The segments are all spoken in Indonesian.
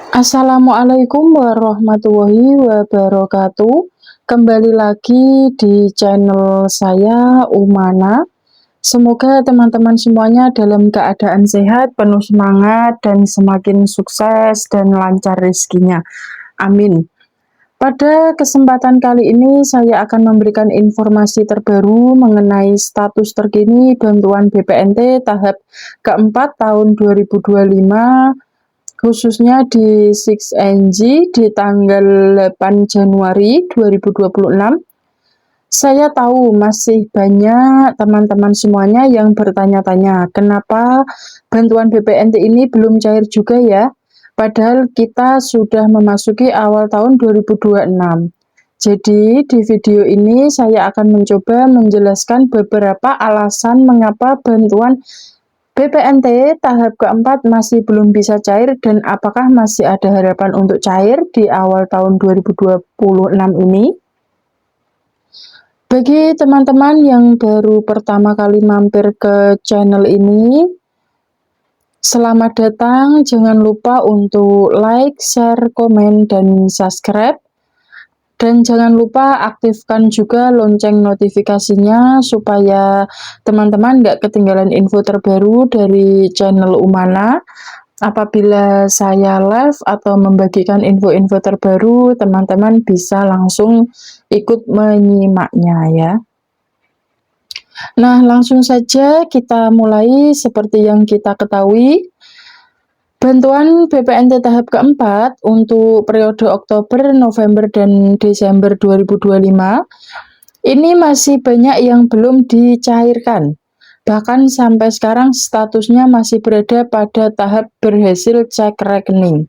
Assalamualaikum warahmatullahi wabarakatuh. Kembali lagi di channel saya Umana. Semoga teman-teman semuanya dalam keadaan sehat, penuh semangat, dan semakin sukses dan lancar rezekinya. Amin. Pada kesempatan kali ini saya akan memberikan informasi terbaru mengenai status terkini bantuan BPNT tahap keempat tahun 2025, khususnya di 6NG di tanggal 8 Januari 2026. Saya tahu masih banyak teman-teman semuanya yang bertanya-tanya, kenapa bantuan BPNT ini belum cair juga ya? Padahal kita sudah memasuki awal tahun 2026. Jadi di video ini saya akan mencoba menjelaskan beberapa alasan mengapa bantuan BPNT tahap keempat masih belum bisa cair dan apakah masih ada harapan untuk cair di awal tahun 2026 ini. Bagi teman-teman yang baru pertama kali mampir ke channel ini, selamat datang. Jangan lupa untuk like, share, komen, dan subscribe. Dan jangan lupa aktifkan juga lonceng notifikasinya supaya teman-teman nggak ketinggalan info terbaru dari channel Umana. Apabila saya live atau membagikan info-info terbaru, teman-teman bisa langsung ikut menyimaknya ya. Nah, langsung saja kita mulai. Seperti yang kita ketahui, bantuan BPNT tahap keempat untuk periode Oktober, November, dan Desember 2025 ini masih banyak yang belum dicairkan. Bahkan sampai sekarang statusnya masih berada pada tahap berhasil cek rekening.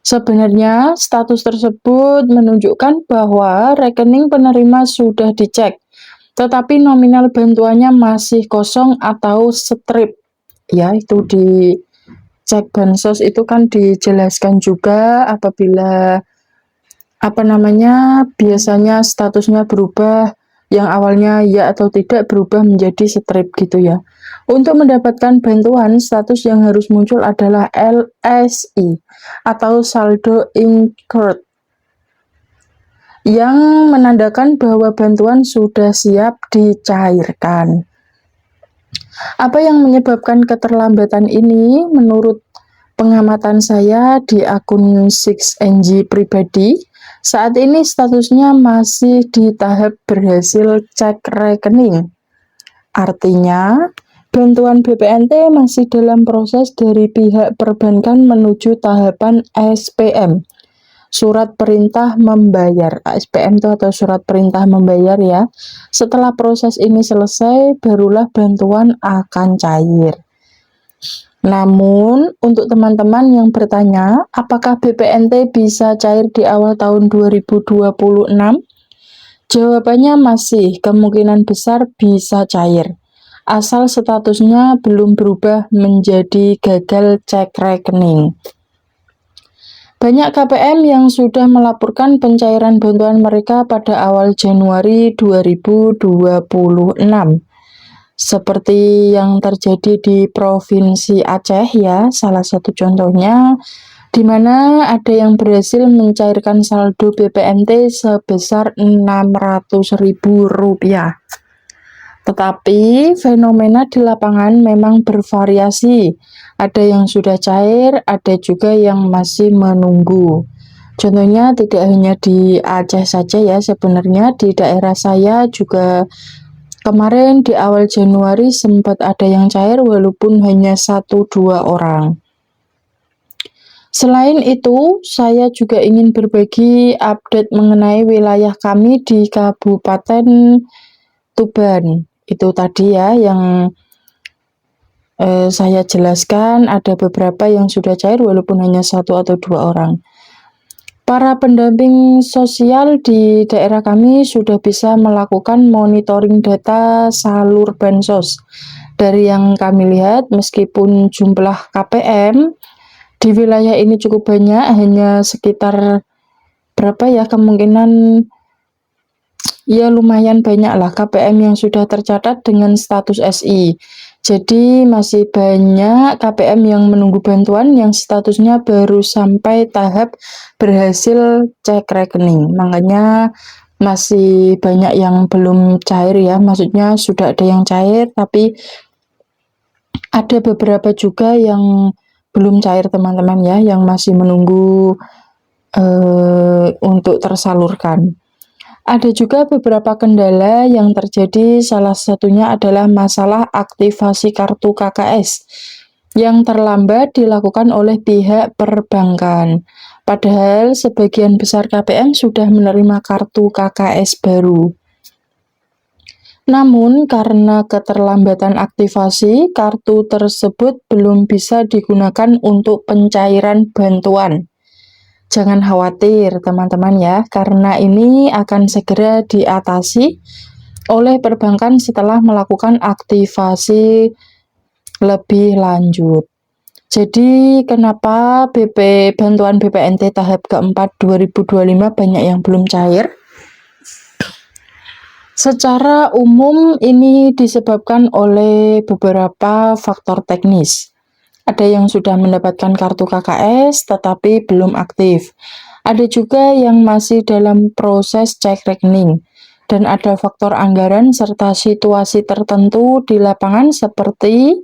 Sebenarnya status tersebut menunjukkan bahwa rekening penerima sudah dicek, tetapi nominal bantuannya masih kosong atau strip. Ya, itu di cek bansos itu kan dijelaskan juga apabila biasanya statusnya berubah, yang awalnya ya atau tidak berubah menjadi strip gitu ya. Untuk mendapatkan bantuan, status yang harus muncul adalah LSI atau saldo incurred, yang menandakan bahwa bantuan sudah siap dicairkan. Apa yang menyebabkan keterlambatan ini? Menurut pengamatan saya di akun 6NG pribadi, saat ini statusnya masih di tahap berhasil cek rekening. Artinya, bantuan BPNT masih dalam proses dari pihak perbankan menuju tahapan SPM, surat perintah membayar. SPM itu atau surat perintah membayar ya. Setelah proses ini selesai, barulah bantuan akan cair. Namun, untuk teman-teman yang bertanya, apakah BPNT bisa cair di awal tahun 2026? Jawabannya masih kemungkinan besar bisa cair, asal statusnya belum berubah menjadi gagal cek rekening. Banyak KPM yang sudah melaporkan pencairan bantuan mereka pada awal Januari 2026. Seperti yang terjadi di Provinsi Aceh ya, salah satu contohnya, di mana ada yang berhasil mencairkan saldo BPNT sebesar Rp600.000. Tetapi fenomena di lapangan memang bervariasi. Ada yang sudah cair, ada juga yang masih menunggu. Contohnya tidak hanya di Aceh saja ya, sebenarnya di daerah saya juga kemarin di awal Januari sempat ada yang cair walaupun hanya 1-2 orang. Selain itu, saya juga ingin berbagi update mengenai wilayah kami di Kabupaten Tuban. Itu tadi ya yang saya jelaskan, ada beberapa yang sudah cair walaupun hanya 1 atau 2 orang. Para pendamping sosial di daerah kami sudah bisa melakukan monitoring data salur bansos. Dari yang kami lihat, meskipun jumlah KPM di wilayah ini cukup banyak, hanya sekitar berapa ya, kemungkinan ya lumayan banyak lah KPM yang sudah tercatat dengan status SI. Jadi masih banyak KPM yang menunggu bantuan yang statusnya baru sampai tahap berhasil cek rekening. Makanya masih banyak yang belum cair ya, maksudnya sudah ada yang cair tapi ada beberapa juga yang belum cair teman-teman ya, yang masih menunggu untuk tersalurkan. Ada juga beberapa kendala yang terjadi, salah satunya adalah masalah aktivasi kartu KKS yang terlambat dilakukan oleh pihak perbankan. Padahal sebagian besar KPM sudah menerima kartu KKS baru. Namun karena keterlambatan aktivasi, kartu tersebut belum bisa digunakan untuk pencairan bantuan. Jangan khawatir teman-teman ya, karena ini akan segera diatasi oleh perbankan setelah melakukan aktivasi lebih lanjut. Jadi kenapa bantuan BPNT tahap keempat 2025 banyak yang belum cair? Secara umum ini disebabkan oleh beberapa faktor teknis. Ada yang sudah mendapatkan kartu KKS tetapi belum aktif. Ada juga yang masih dalam proses cek rekening. Dan ada faktor anggaran serta situasi tertentu di lapangan seperti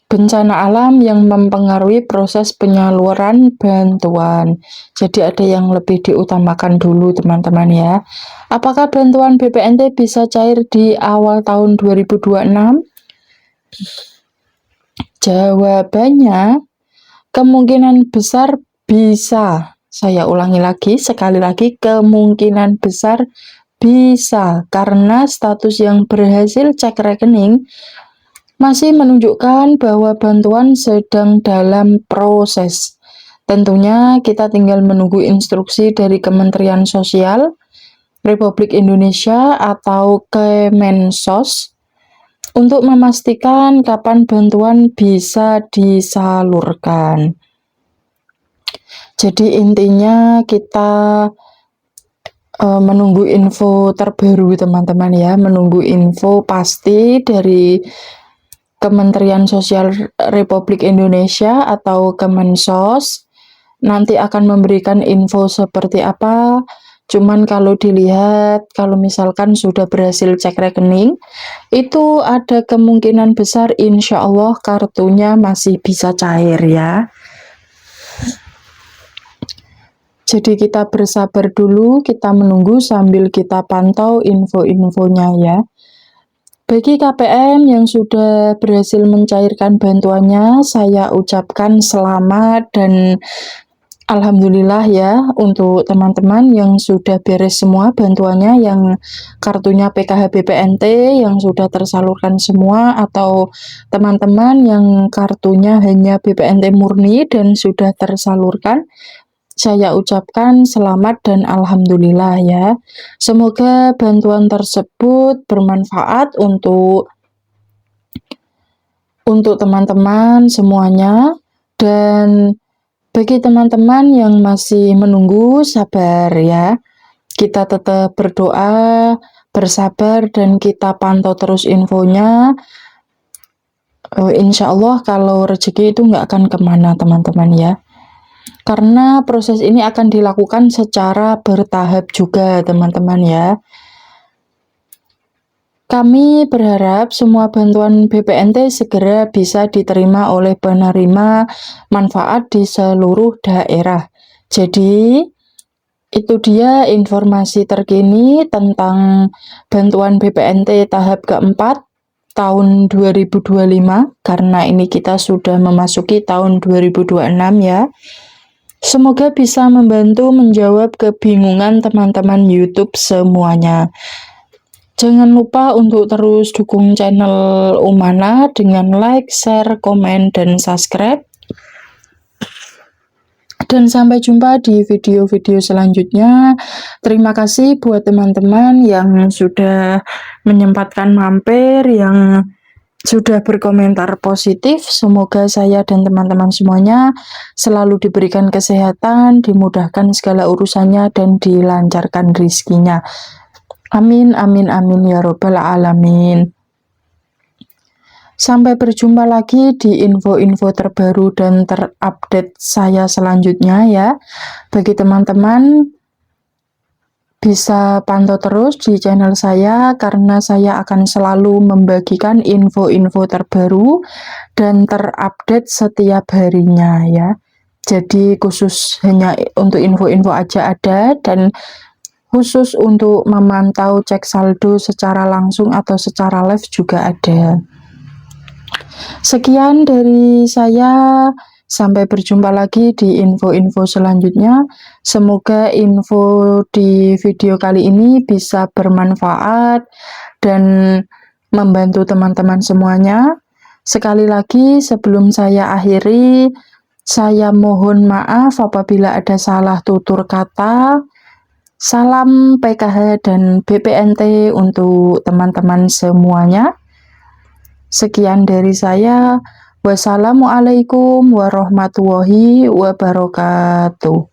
bencana alam yang mempengaruhi proses penyaluran bantuan. Jadi ada yang lebih diutamakan dulu teman-teman ya. Apakah bantuan BPNT bisa cair di awal tahun 2026? Jawabannya kemungkinan besar bisa. Saya ulangi lagi, sekali lagi, kemungkinan besar bisa, karena status yang berhasil cek rekening masih menunjukkan bahwa bantuan sedang dalam proses. Tentunya kita tinggal menunggu instruksi dari Kementerian Sosial Republik Indonesia atau Kemensos untuk memastikan kapan bantuan bisa disalurkan. Jadi intinya kita menunggu info terbaru teman-teman ya, menunggu info pasti dari Kementerian Sosial Republik Indonesia atau Kemensos. Nanti akan memberikan info seperti apa. Cuman kalau dilihat, kalau misalkan sudah berhasil cek rekening, itu ada kemungkinan besar insya Allah kartunya masih bisa cair ya. Jadi kita bersabar dulu, kita menunggu sambil kita pantau info-infonya ya. Bagi KPM yang sudah berhasil mencairkan bantuannya, saya ucapkan selamat dan alhamdulillah ya untuk teman-teman yang sudah beres semua bantuannya, yang kartunya PKH BPNT yang sudah tersalurkan semua, atau teman-teman yang kartunya hanya BPNT murni dan sudah tersalurkan. Saya ucapkan selamat dan alhamdulillah ya. Semoga bantuan tersebut bermanfaat untuk teman-teman semuanya, dan bagi teman-teman yang masih menunggu, sabar ya. Kita tetap berdoa, bersabar, dan kita pantau terus infonya. Insya Allah kalau rezeki itu nggak akan kemana teman-teman ya. Karena proses ini akan dilakukan secara bertahap juga teman-teman ya. Kami berharap semua bantuan BPNT segera bisa diterima oleh penerima manfaat di seluruh daerah. Jadi itu dia informasi terkini tentang bantuan BPNT tahap keempat tahun 2025, karena ini kita sudah memasuki tahun 2026 ya. Semoga bisa membantu menjawab kebingungan teman-teman YouTube semuanya. Jangan lupa untuk terus dukung channel Umana dengan like, share, komen, dan subscribe. Dan sampai jumpa di video-video selanjutnya. Terima kasih buat teman-teman yang sudah menyempatkan mampir, yang sudah berkomentar positif. Semoga saya dan teman-teman semuanya selalu diberikan kesehatan, dimudahkan segala urusannya, dan dilancarkan rizkinya. Amin, amin, amin ya robbal alamin. Sampai berjumpa lagi di info-info terbaru dan terupdate saya selanjutnya ya. Bagi teman-teman, bisa pantau terus di channel saya karena saya akan selalu membagikan info-info terbaru dan terupdate setiap harinya ya. Jadi khusus hanya untuk info-info aja ada, dan khusus untuk memantau cek saldo secara langsung atau secara live juga ada. Sekian dari saya, sampai berjumpa lagi di info-info selanjutnya. Semoga info di video kali ini bisa bermanfaat dan membantu teman-teman semuanya. Sekali lagi sebelum saya akhiri, saya mohon maaf apabila ada salah tutur kata. Salam PKH dan BPNT untuk teman-teman semuanya. Sekian dari saya. Wassalamualaikum warahmatullahi wabarakatuh.